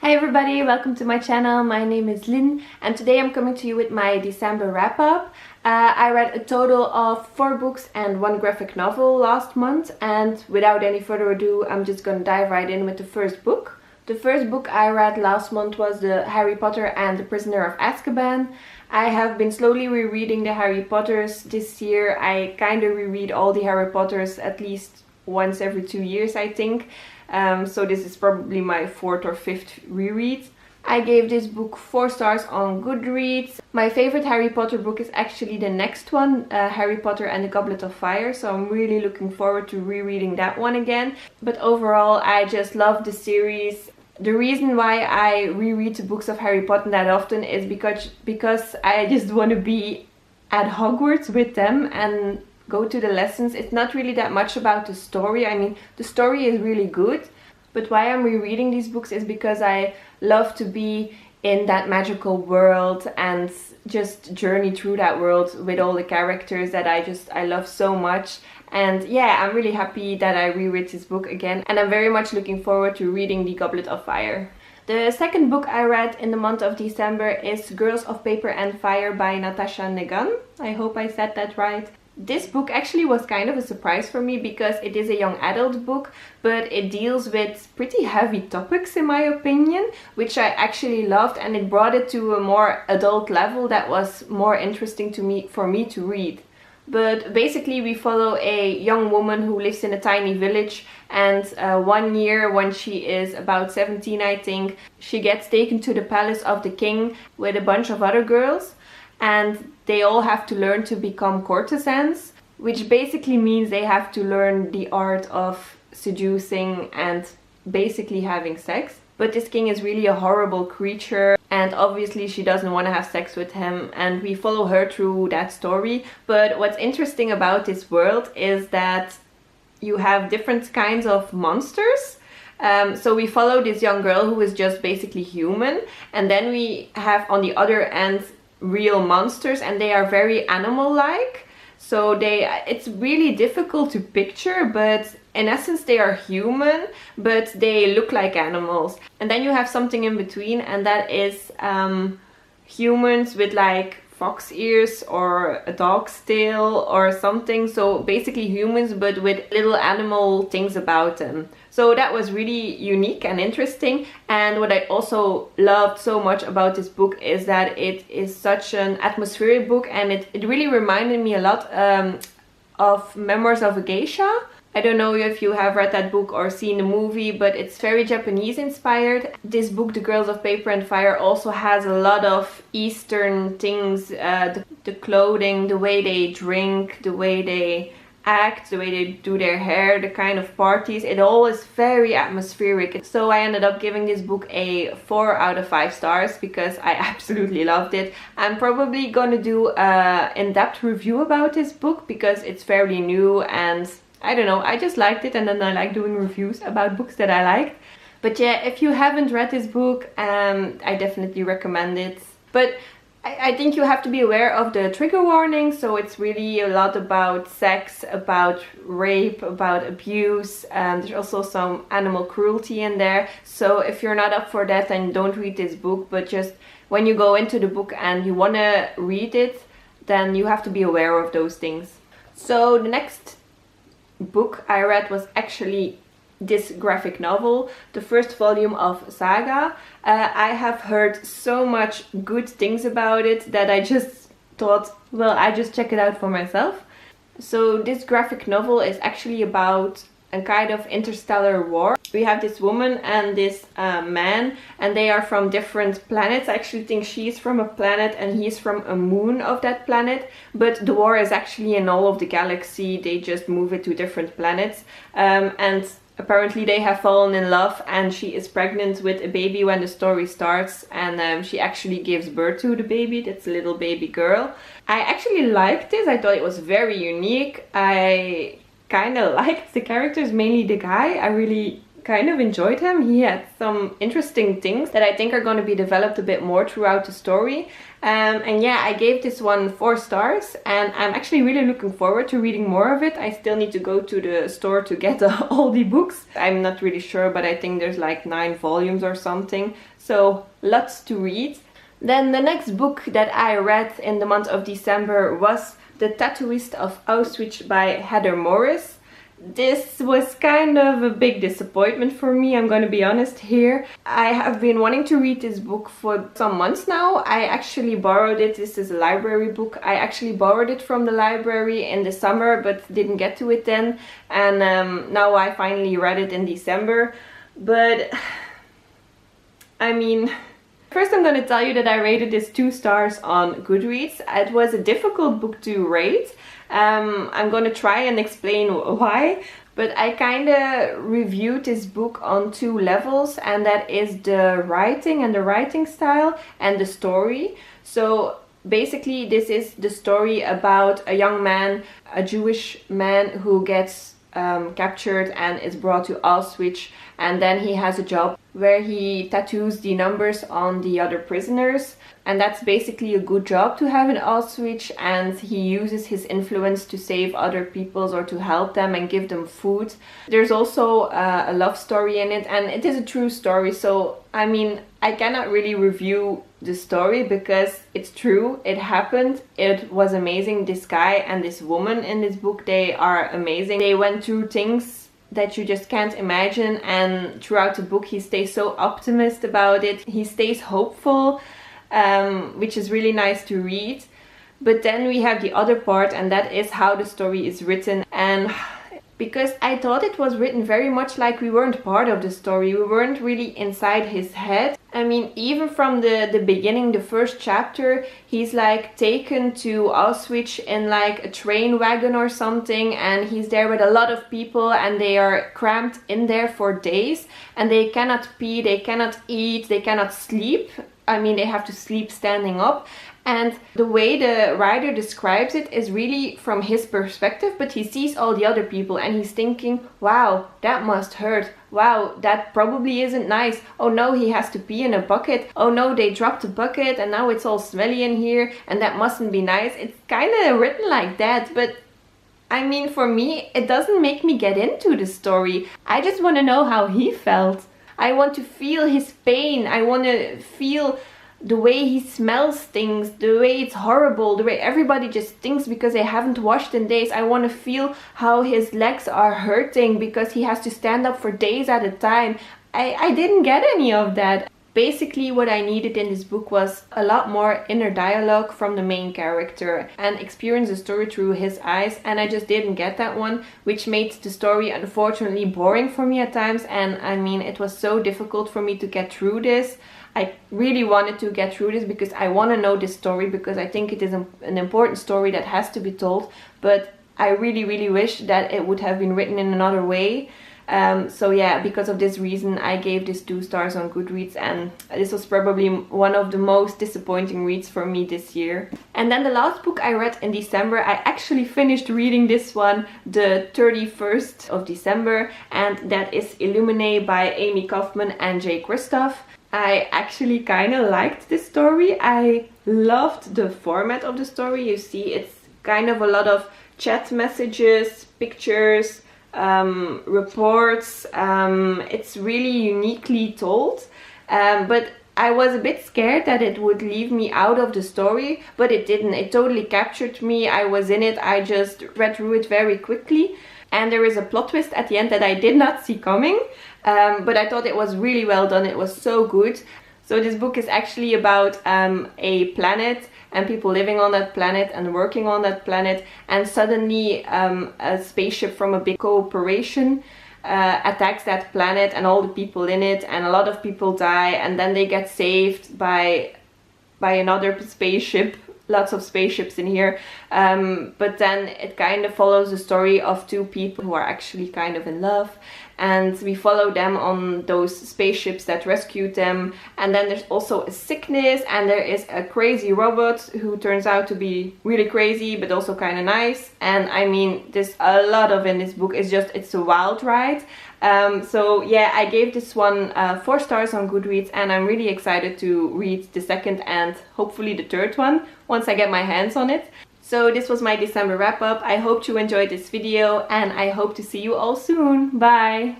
Hi everybody, welcome to my channel. My name is Lynn and today I'm coming to you with my December wrap-up. I read a total of 4 books and 1 graphic novel last month, and without any further ado I'm just gonna dive right in with the first book. The first book I read last month was the Harry Potter and the Prisoner of Azkaban. I have been slowly rereading the Harry Potters this year. I kind of reread all the Harry Potters at least once every 2 years, I think. So this is probably my 4th or 5th reread. I gave this book 4 stars on Goodreads. My favorite Harry Potter book is actually the next one, Harry Potter and the Goblet of Fire, so I'm really looking forward to rereading that one again. But overall, I just love the series. The reason why I reread the books of Harry Potter that often is because I just want to be at Hogwarts with them and go to the lessons. It's not really that much about the story. I mean, the story is really good, but why I'm rereading these books is because I love to be in that magical world and just journey through that world with all the characters that I love so much. And yeah, I'm really happy that I reread this book again, and I'm very much looking forward to reading The Goblet of Fire. The second book I read in the month of December is Girls of Paper and Fire by Natasha and Ngan. I hope I said that right. This book actually was kind of a surprise for me because it is a young adult book, but it deals with pretty heavy topics in my opinion, which I actually loved, and it brought it to a more adult level that was more interesting for me to read. But basically we follow a young woman who lives in a tiny village, and one year when she is about 17 I think, she gets taken to the palace of the king with a bunch of other girls, and they all have to learn to become courtesans, which basically means they have to learn the art of seducing and basically having sex. But this king is really a horrible creature, and obviously she doesn't want to have sex with him, and we follow her through that story. But what's interesting about this world is that you have different kinds of monsters. So we follow this young girl who is just basically human, and then we have on the other end real monsters, and they are very animal-like. So it's really difficult to picture, but in essence they are human, but they look like animals. And then you have something in between, and that is humans with like fox ears or a dog's tail or something. So basically humans but with little animal things about them. So that was really unique and interesting. And what I also loved so much about this book is that it is such an atmospheric book, and it really reminded me a lot of Memoirs of a Geisha. I don't know if you have read that book or seen the movie, but it's very Japanese inspired. This book, The Girls of Paper and Fire, also has a lot of Eastern things, the clothing, the way they drink, the way they act, the way they do their hair, the kind of parties. It all is very atmospheric. So I ended up giving this book a 4 out of 5 stars because I absolutely loved it. I'm probably gonna do an in-depth review about this book because it's fairly new, and I don't know, I just liked it, and then I like doing reviews about books that I liked. But yeah, if you haven't read this book, I definitely recommend it. But I think you have to be aware of the trigger warning, so it's really a lot about sex, about rape, about abuse. There's also some animal cruelty in there. So if you're not up for that, then don't read this book. But just when you go into the book and you want to read it, then you have to be aware of those things. So the next book I read was actually this graphic novel, the first volume of Saga. I have heard so much good things about it that I just thought, well, I just check it out for myself. So this graphic novel is actually about a kind of interstellar war. We have this woman and this man, and they are from different planets. I actually think she's from a planet and he's from a moon of that planet, but the war is actually in all of the galaxy. They just move it to different planets, and apparently they have fallen in love, and she is pregnant with a baby when the story starts, and she actually gives birth to the baby. That's a little baby girl. I actually liked this. I thought it was very unique. I kind of liked the characters, mainly the guy. I really kind of enjoyed him. He had some interesting things that I think are going to be developed a bit more throughout the story. And yeah, I gave this one 4 stars, and I'm actually really looking forward to reading more of it. I still need to go to the store to get all the books. I'm not really sure, but I think there's like 9 volumes or something. So lots to read. Then the next book that I read in the month of December was The Tattooist of Auschwitz by Heather Morris. This was kind of a big disappointment for me, I'm going to be honest here. I have been wanting to read this book for some months now. I actually borrowed it. This is a library book. I actually borrowed it from the library in the summer but didn't get to it then. And now I finally read it in December. But I mean, first I'm going to tell you that I rated this 2 stars on Goodreads. It was a difficult book to rate. I'm going to try and explain why, but I kind of reviewed this book on 2 levels, and that is the writing and the writing style and the story. So basically this is the story about a young man, a Jewish man who gets captured and is brought to Auschwitz, and then he has a job where he tattoos the numbers on the other prisoners, and that's basically a good job to have in Auschwitz, and he uses his influence to save other peoples or to help them and give them food. There's also a love story in it, and it is a true story, so I mean, I cannot really review the story because it's true, it happened, it was amazing. This guy and this woman in this book, they are amazing. They went through things that you just can't imagine, and throughout the book he stays so optimist about it. He stays hopeful, which is really nice to read. But then we have the other part, and that is how the story is written. And because I thought it was written very much like we weren't part of the story, we weren't really inside his head. I mean, even from the beginning, the first chapter, he's like taken to Auschwitz in like a train wagon or something, and he's there with a lot of people, and they are cramped in there for days, and they cannot pee, they cannot eat, they cannot sleep. I mean, they have to sleep standing up. And the way the writer describes it is really from his perspective, but he sees all the other people and he's thinking, wow, that must hurt. Wow, that probably isn't nice. Oh no, he has to pee in a bucket. Oh no, they dropped the bucket and now it's all smelly in here and that mustn't be nice. It's kind of written like that, but I mean, for me, it doesn't make me get into the story. I just want to know how he felt. I want to feel his pain. I want to feel the way he smells things, the way it's horrible, the way everybody just thinks because they haven't washed in days. I want to feel how his legs are hurting because he has to stand up for days at a time. I didn't get any of that. Basically what I needed in this book was a lot more inner dialogue from the main character and experience the story through his eyes, and I just didn't get that one, which made the story unfortunately boring for me at times. And I mean, it was so difficult for me to get through this. I really wanted to get through this because I want to know this story, because I think it is an important story that has to be told, but I really wish that it would have been written in another way. So yeah, because of this reason I gave this 2 stars on Goodreads, and this was probably one of the most disappointing reads for me this year. And then the last book I read in December, I actually finished reading this one the 31st of December, and that is Illuminae by Amie Kaufman and Kristoff. I actually kind of liked this story. I loved the format of the story. You see, it's kind of a lot of chat messages, pictures, reports. It's really uniquely told, but I was a bit scared that it would leave me out of the story, but it didn't. It totally captured me. I was in it. I just read through it very quickly. And there is a plot twist at the end that I did not see coming, but I thought it was really well done. It was so good. So this book is actually about a planet and people living on that planet and working on that planet, and suddenly a spaceship from a big corporation attacks that planet and all the people in it, and a lot of people die, and then they get saved by another spaceship. Lots of spaceships in here, but then it kind of follows the story of 2 people who are actually kind of in love, and we follow them on those spaceships that rescued them. And then there's also a sickness, and there is a crazy robot who turns out to be really crazy but also kind of nice. And I mean, there's a lot of in this book. It's a wild ride. So yeah, I gave this one 4 stars on Goodreads, and I'm really excited to read the second and hopefully the third one once I get my hands on it. So this was my December wrap up. I hope you enjoyed this video, and I hope to see you all soon. Bye!